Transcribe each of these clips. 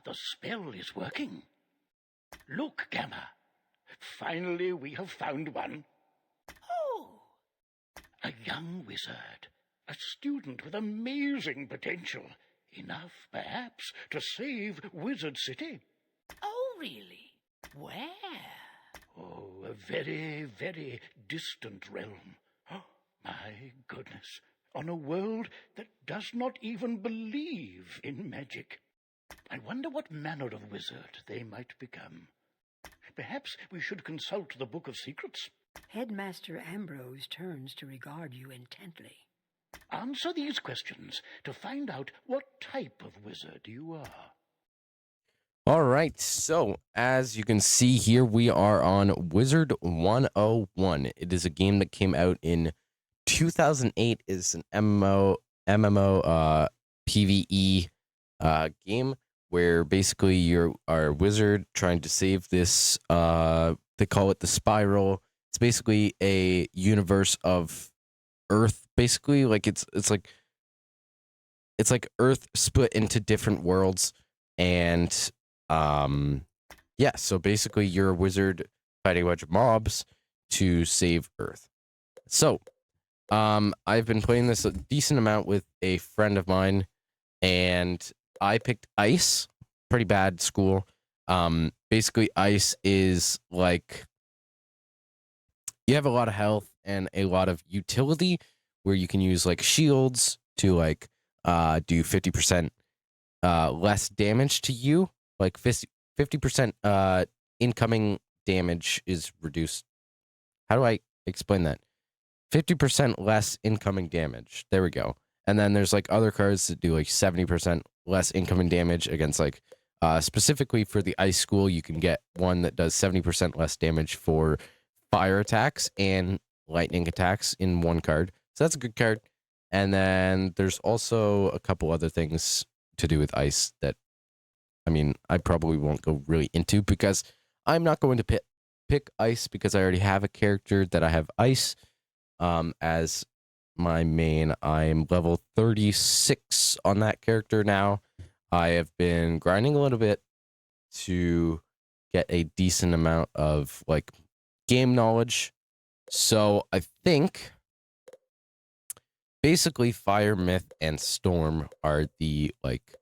The spell is working. Look, Gamma. Finally, we have found one. Oh! A young wizard. A student with amazing potential. Enough, perhaps, to save Wizard City. Oh, really? Where? Oh, a very, very distant realm. Oh, my goodness. On a world that does not even believe in magic. I wonder what manner of wizard they might become. Perhaps we should consult the Book of Secrets. Headmaster Ambrose turns to regard you intently. Answer these questions to find out what type of wizard you are. All right, so as you can see here, we are on Wizard 101. It is a game that came out in 2008. It's an MMO PvE game where basically you are a wizard trying to save this, they call it the Spiral. It's basically a universe of Earth, basically. Like it's like Earth split into different worlds, and yeah, so basically you're a wizard fighting a bunch of mobs to save Earth. So I've been playing this a decent amount with a friend of mine, and I picked Ice. Pretty bad school. Basically Ice is like, you have a lot of health and a lot of utility where you can use like shields to like do 50% less damage to you. Like 50% incoming damage is reduced. How do I explain that? 50% less incoming damage. There we go. And then there's like other cards that do like 70% less incoming damage against like specifically for the Ice School. You can get one that does 70% less damage for fire attacks and lightning attacks in one card. So that's a good card. And then there's also a couple other things to do with Ice that, I mean, I probably won't go really into because I'm not going to pick Ice because I already have a character that I have Ice as my main. I'm level 36 on that character now. I have been grinding a little bit to get a decent amount of like game knowledge. So I think basically Fire, Myth, and Storm are the like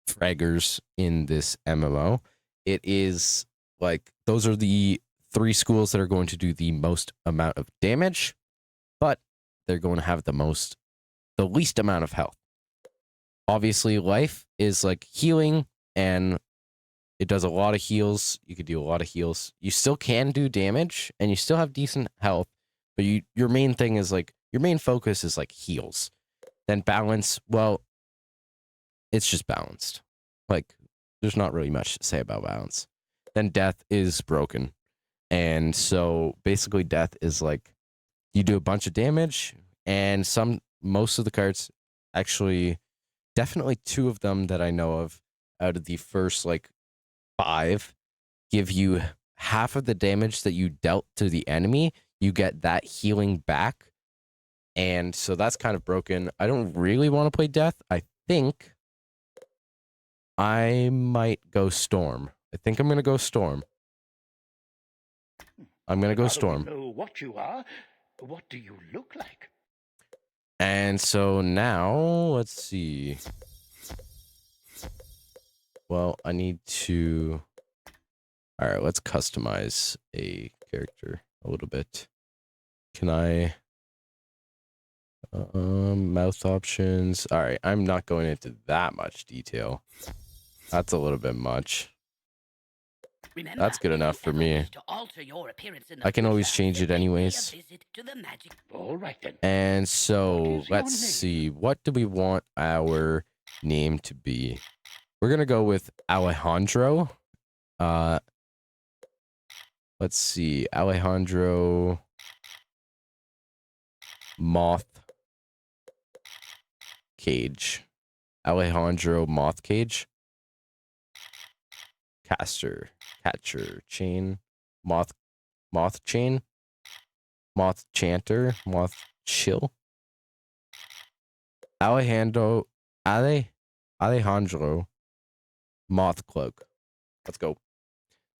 fraggers in this MMO. It is like, those are the three schools that are going to do the most amount of damage, but they're going to have the least amount of health. Obviously, Life is like healing, and it does a lot of heals. You could do a lot of heals. You still can do damage, and you still have decent health, but your main thing is like, your main focus is like heals. Then Balance, well, it's just balanced. Like, there's not really much to say about Balance. Then Death is broken. And so basically Death is like, you do a bunch of damage, and most of the cards, actually, definitely two of them that I know of out of the first like 5, give you half of the damage that you dealt to the enemy. You get that healing back. And so that's kind of broken. I don't really want to play Death. I think I might go Storm. I think I'm going to go Storm. I'm going to go Storm. I don't know what you are. What do you look like? And so now, let's see. Well, I need to... All right, let's customize a character a little bit. Can I... mouth options. All right, I'm not going into that much detail. That's a little bit much. Remember, That's good enough for me. I can always change it anyways. All right, then. And so, let's see. What do we want our name to be? We're going to go with Alejandro. Let's see. Alejandro Moth Cage. Alejandro Moth Cage. Catcher, Chain, Moth Chain, Moth Chanter, Moth Chill. Alejandro Moth Cloak. Let's go.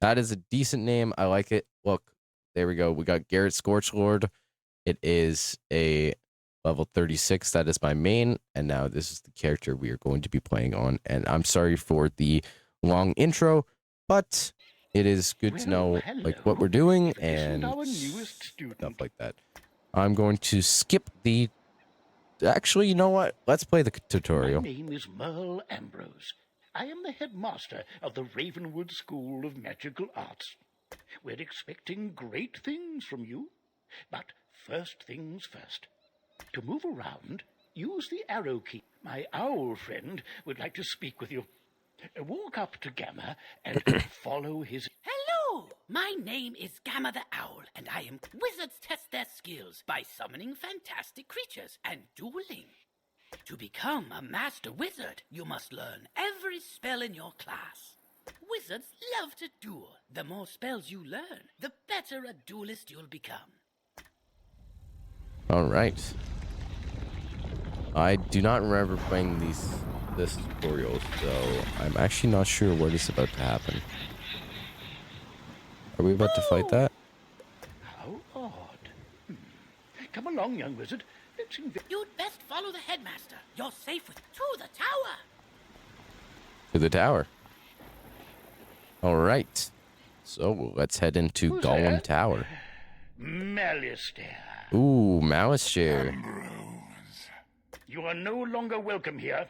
That is a decent name. I like it. Look, there we go. We got Garrett Scorchlord. It is a level 36. That is my main. And now this is the character we are going to be playing on. And I'm sorry for the long intro, but it is good to know like what we're doing and stuff like that. I'm going to skip the... Actually, you know what? Let's play the tutorial. My name is Merle Ambrose. I am the headmaster of the Ravenwood School of Magical Arts. We're expecting great things from you. But first things first. To move around, use the arrow key. My owl friend would like to speak with you. Walk up to Gamma and follow his... Hello! My name is Gamma the Owl, and I am... Wizards test their skills by summoning fantastic creatures and dueling. To become a master wizard, you must learn every spell in your class. Wizards love to duel. The more spells you learn, the better a duelist you'll become. All right. I do not remember playing this tutorial, so I'm actually not sure what is about to happen. Are we about to fight that? How odd. Come along, young wizard. Let's You'd best follow the headmaster. You're safe with... To the tower! To the tower. All right. So let's head into Who's Gollum there? Tower. Malistaire. Ooh, Malice Chair. Ambrose, You are no longer welcome here.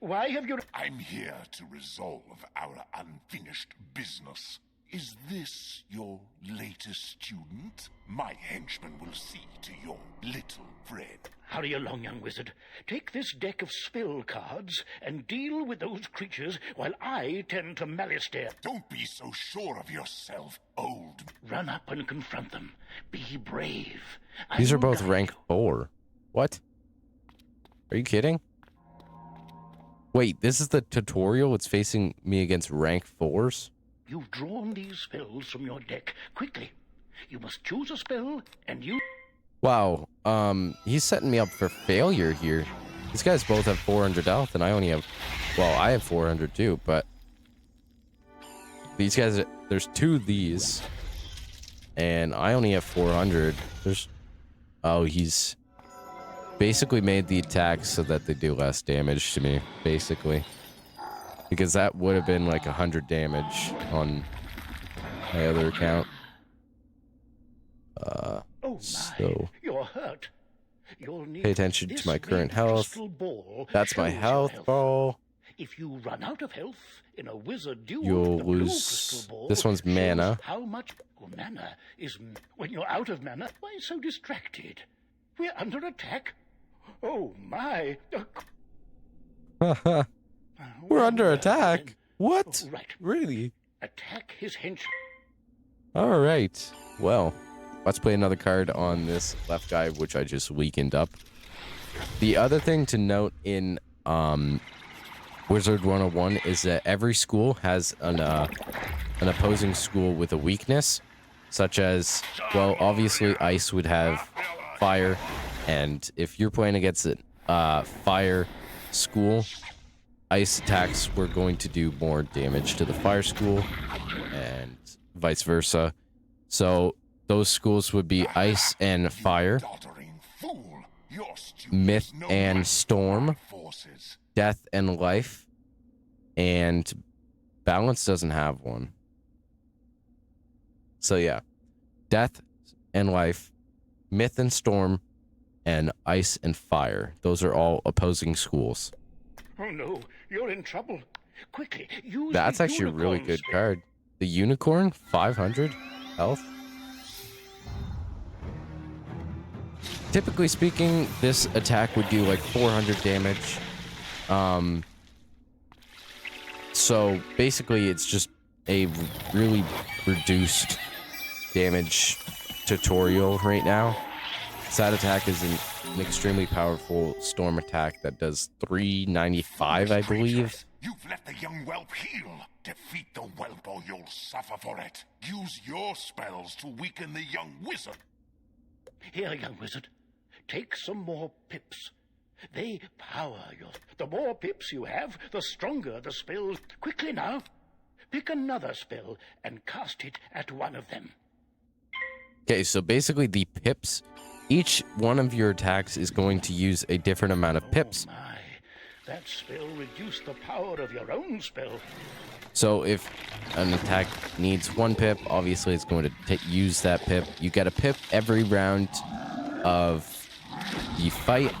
Why have you... I'm here to resolve our unfinished business. Is this your latest student? My henchman will see to your little friend. Hurry along, young wizard. Take this deck of spell cards and deal with those creatures while I tend to Malistaire. Don't be so sure of yourself, old... Run up and confront them. Be brave. I These are will both guide rank you. 4. What? Are you kidding? Wait, this is the tutorial? It's facing me against rank 4s? You've drawn these spells from your deck. Quickly. You must choose a spell and you... Wow, he's setting me up for failure here. These guys both have 400 health, and I only have... Well, I have 400 too, but... These guys... There's 2 of these. And I only have 400. There's... Oh, he's... basically made the attacks so that they do less damage to me, basically. Because that would have been like 100 damage on my other account. Oh my, So you're hurt. You'll need pay attention to this my current red health. crystal ball. That's my shows your health ball. If you run out of health in a wizard duel, You'll the blue lose... crystal ball This one's shows mana. How much mana is... When you're out of mana, why so distracted? We're under attack. Oh my. We're under attack. What? Right. Really? Attack his hench. All right. Well, let's play another card on this left guy, which I just weakened up. The other thing to note in Wizard 101 is that every school has an opposing school with a weakness, such as, well, obviously ice would have fire, and if you're playing against a fire school, ice attacks were going to do more damage to the fire school, and vice versa. So those schools would be ice and fire, Doddering fool. Your student myth is no and match for storm, our forces. death and life, and balance doesn't have one. So yeah, death and life, myth and storm, and ice and fire. Those are all opposing schools. Oh no, you're in trouble. Quickly, use That's the actually a really unicorn good spell. card. The unicorn, 500 health. Typically speaking, this attack would do like 400 damage. So basically it's just a really reduced damage tutorial right now. That attack is an extremely powerful storm attack that does 395, I believe. You've let the young whelp heal. Defeat the whelp or you'll suffer for it. Use your spells to weaken the young wizard. Here, young wizard. Take some more pips. They power your... The more pips you have, the stronger the spell. Quickly now. Pick another spell and cast it at one of them. Okay, so basically the pips, each one of your attacks is going to use a different amount of pips. Oh my, that spell reduced the power of your own spell. So if an attack needs 1 pip, obviously it's going to use that pip. You get a pip every round of the fight,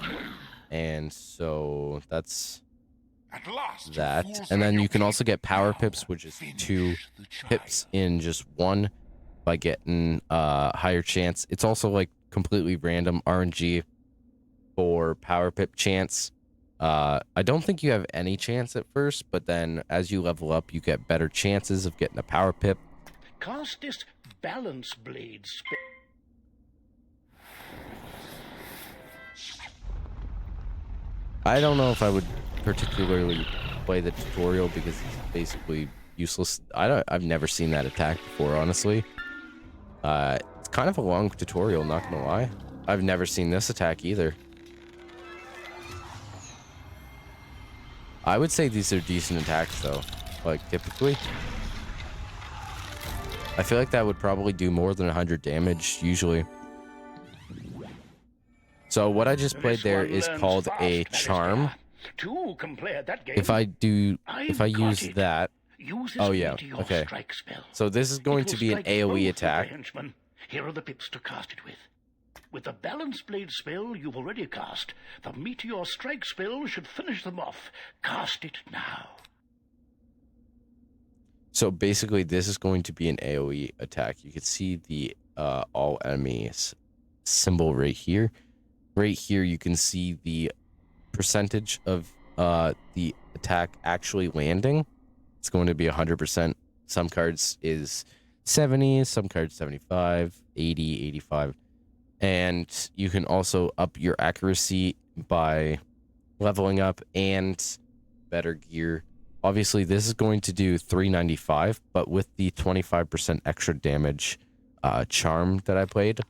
and so that's At last, that. And then you can also get power pips, which is 2 pips in just one by getting higher chance. It's also like completely random RNG for power pip chance. I don't think you have any chance at first, but then as you level up, you get better chances of getting a power pip. Cast this balance blade spell. I don't know if I would particularly play the tutorial because it's basically useless. I've never seen that attack before, honestly. It's kind of a long tutorial, not gonna lie. I've never seen this attack either. I would say these are decent attacks though, like typically. I feel like that would probably do more than 100 damage usually. So what I just played there is called a charm. Two can play at that game. If I use that, Use this oh yeah, meteor okay. strike spell. So this is going to be an AoE attack. Here are the pips to cast it with. With the balance blade spell you've already cast, the meteor strike spell should finish them off. Cast it now. So basically, this is going to be an AoE attack. You can see the all enemies symbol right here. Right here, you can see the percentage of the attack actually landing. It's going to be 100%. Some cards is 70, some cards 75, 80, 85. And you can also up your accuracy by leveling up and better gear. Obviously, this is going to do 395, but with the 25% extra damage charm that I played,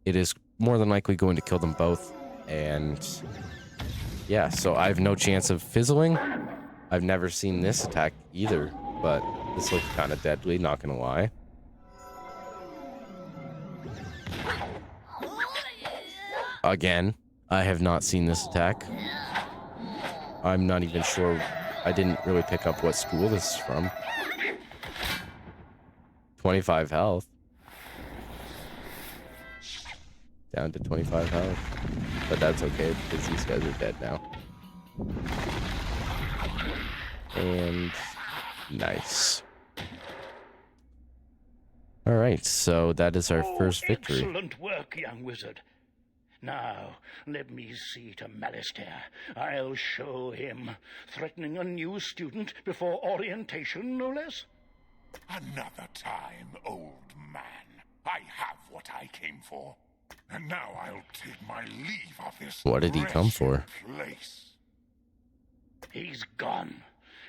it is more than likely going to kill them both. And yeah, so I have no chance of fizzling. I've never seen this attack either, but this looks kind of deadly, not gonna lie. Again, I have not seen this attack. I'm not even sure. I didn't really pick up what school this is from. 25 health. Down to 25 health. But that's okay because these guys are dead now. And nice. Alright, so that is our first victory. Excellent work, young wizard. Now, let me see to Malistaire. I'll show him. Threatening a new student before orientation, no less? Another time, old man. I have what I came for. And now I'll take my leave of this. What did he come for? Place. He's gone,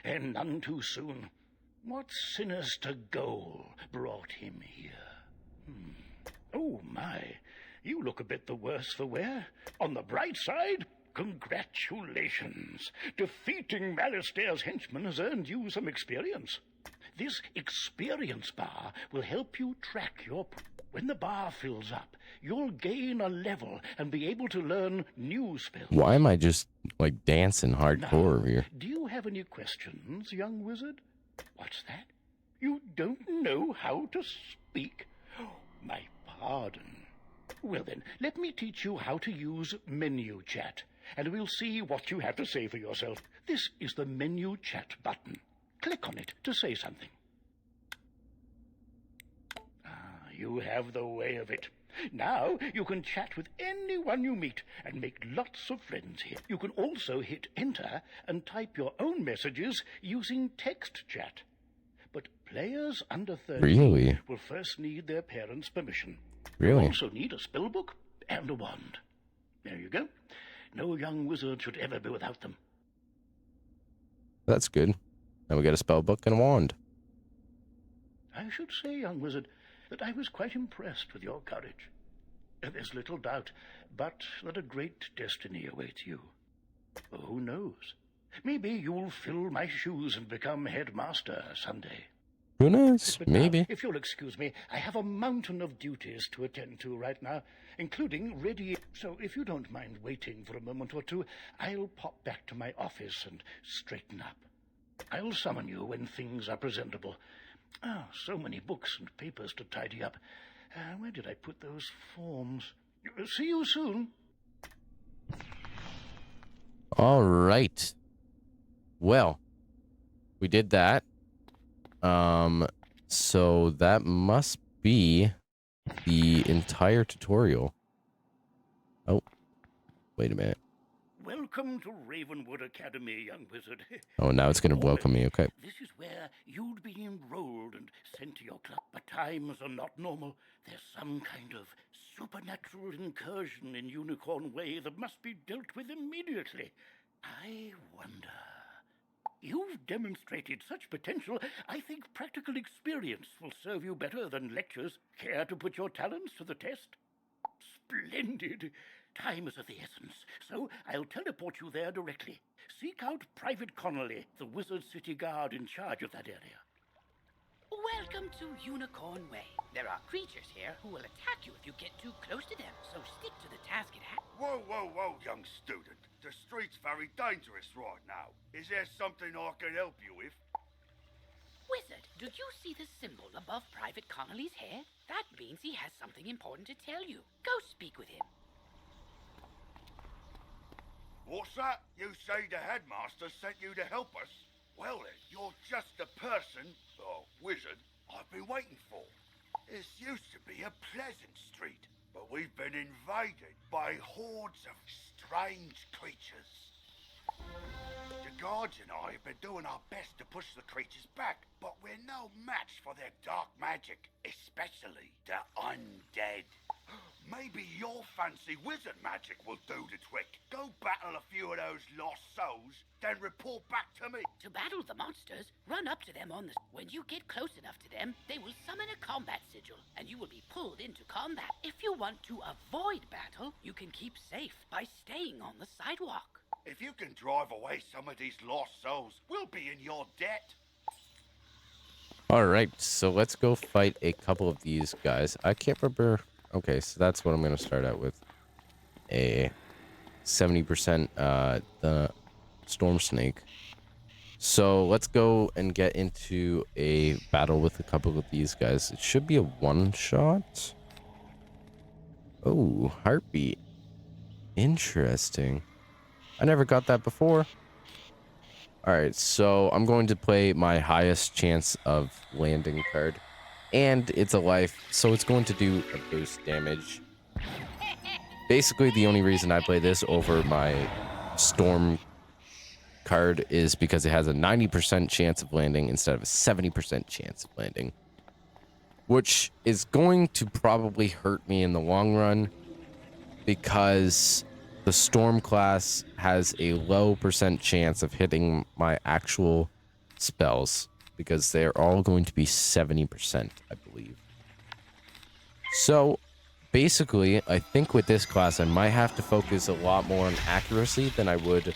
and none too soon. What sinister goal brought him here? Oh, my. You look a bit the worse for wear. On the bright side, congratulations. Defeating Malistaire's henchman has earned you some experience. This experience bar will help you track your... When the bar fills up, you'll gain a level and be able to learn new spells. Why am I just, like, dancing hardcore over here? Do you have any questions, young wizard? What's that? You don't know how to speak? Oh, my pardon. Well then, let me teach you how to use menu chat, and we'll see what you have to say for yourself. This is the menu chat button. Click on it to say something. You have the way of it. Now you can chat with anyone you meet and make lots of friends here. You can also hit enter and type your own messages using text chat. But players under 13 will first need their parents' permission. Really? You also need a spell book and a wand. There you go. No young wizard should ever be without them. That's good. Now we got a spell book and a wand. I should say, young wizard, that I was quite impressed with your courage. There's little doubt, but that a great destiny awaits you. Who knows? Maybe you'll fill my shoes and become headmaster someday. Who knows? But Maybe. now, if you'll excuse me, I have a mountain of duties to attend to right now, including ready. So if you don't mind waiting for a moment or two, I'll pop back to my office and straighten up. I'll summon you when things are presentable. Ah, so many books and papers to tidy up. Where did I put those forms? See you soon. All right. Well, we did that. So that must be the entire tutorial. Oh, wait a minute. Welcome to Ravenwood Academy, young wizard. Oh, now it's going to welcome me. Okay. This is where you'd be enrolled and sent to your club. But times are not normal. There's some kind of supernatural incursion in Unicorn Way that must be dealt with immediately. I wonder. You've demonstrated such potential, I think practical experience will serve you better than lectures. Care to put your talents to the test? Splendid. Time is of the essence, so I'll teleport you there directly. Seek out Private Connolly, the Wizard City Guard in charge of that area. Welcome to Unicorn Way. There are creatures here who will attack you if you get too close to them, so stick to the task at hand. Whoa, whoa, whoa, young student. The street's very dangerous right now. Is there something I can help you with? Wizard, do you see the symbol above Private Connolly's hair? That means he has something important to tell you. Go speak with him. What's that? You say the headmaster sent you to help us? Well then, you're just the person, or wizard, I've been waiting for. This used to be a pleasant street, but we've been invaded by hordes of strange creatures. The guards and I have been doing our best to push the creatures back, but we're no match for their dark magic, especially the undead. Maybe your fancy wizard magic will do the trick. Go battle a few of those lost souls, then report back to me. To battle the monsters, run up to them on the... When you get close enough to them, they will summon a combat sigil, and you will be pulled into combat. If you want to avoid battle, you can keep safe by staying on the sidewalk. If you can drive away some of these lost souls, we'll be in your debt. All right, so let's go fight a couple of these guys. I can't remember. Okay, so that's what I'm going to start out with. A 70% the Storm Snake. So let's go and get into a battle with a couple of these guys. It should be a one-shot. Oh, heartbeat. Interesting. I never got that before. All right, so I'm going to play my highest chance of landing card. And it's a life, so it's going to do a boost damage. Basically, the only reason I play this over my Storm card is because it has a 90% chance of landing instead of a 70% chance of landing. Which is going to probably hurt me in the long run because the Storm class has a low percent chance of hitting my actual spells because they're all going to be 70%, I believe. So basically, I think with this class, I might have to focus a lot more on accuracy than I would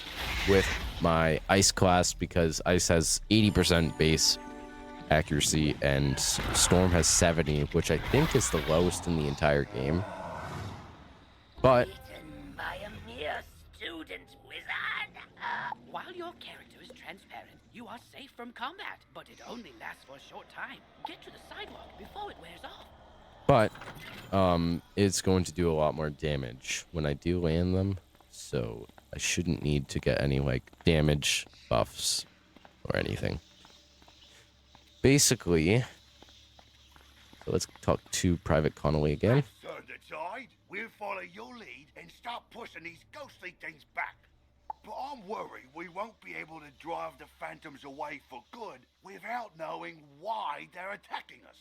with my Ice class because Ice has 80% base accuracy and Storm has 70, which I think is the lowest in the entire game. But By a mere student, wizard. While your character is transparent, you are safe from combat, but it only lasts for a short time. Get to the sidewalk before it wears off. But it's going to do a lot more damage when I do land them, so I shouldn't need to get any like damage buffs or anything. Basically, so let's talk to Private Connolly again. Turn the tide. We'll follow your lead and start pushing these ghostly things back. But I'm worried we won't be able to drive the phantoms away for good without knowing why they're attacking us.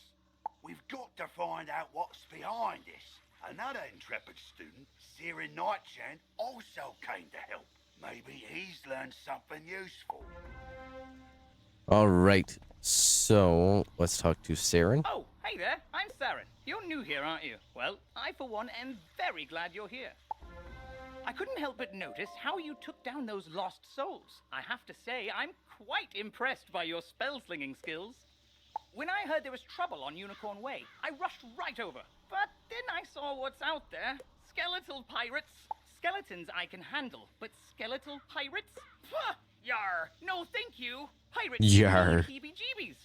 We've got to find out what's behind this. Another intrepid student, Siren Nightshant, also came to help. Maybe he's learned something useful. All right, so let's talk to Saren. Oh, hey there, I'm Saren. You're new here, aren't you? Well, I for one am very glad you're here. I couldn't help but notice how you took down those lost souls. I have to say, I'm quite impressed by your spell-slinging skills. When I heard there was trouble on Unicorn Way, I rushed right over. But then I saw what's out there. Skeletal pirates. Skeletons I can handle, but skeletal pirates? Pah! Yar! No thank you! Pirates Yar. give me heebie-jeebies.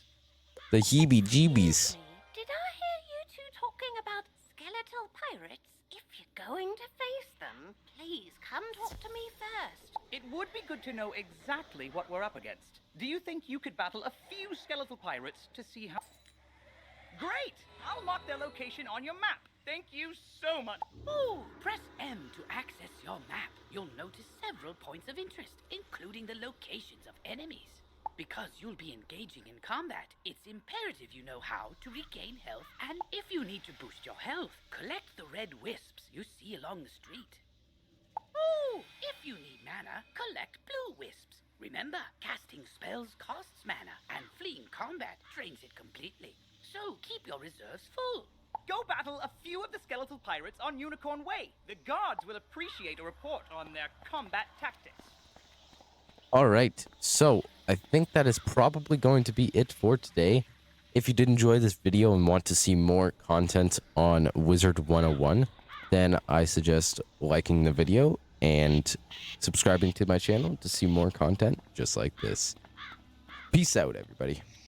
The heebie-jeebies. Did I hear you two talking about skeletal pirates? If you're going to face them, please come talk to me first. It would be good to know exactly what we're up against. Do you think you could battle a few skeletal pirates to see how... Great! I'll mark their location on your map. Thank you so much. Ooh, press M to access your map. You'll notice several points of interest, including the locations of enemies. Because you'll be engaging in combat, it's imperative you know how to regain health, and if you need to boost your health, collect the red wisps you see along the street. Ooh, if you need mana, collect blue wisps. Remember, casting spells costs mana, and fleeing combat drains it completely. So keep your reserves full. Go battle a few of the skeletal pirates on Unicorn Way. The guards will appreciate a report on their combat tactics. All right, so I think that is probably going to be it for today. If you did enjoy this video and want to see more content on Wizard 101, then I suggest liking the video and subscribing to my channel to see more content just like this. Peace out, everybody.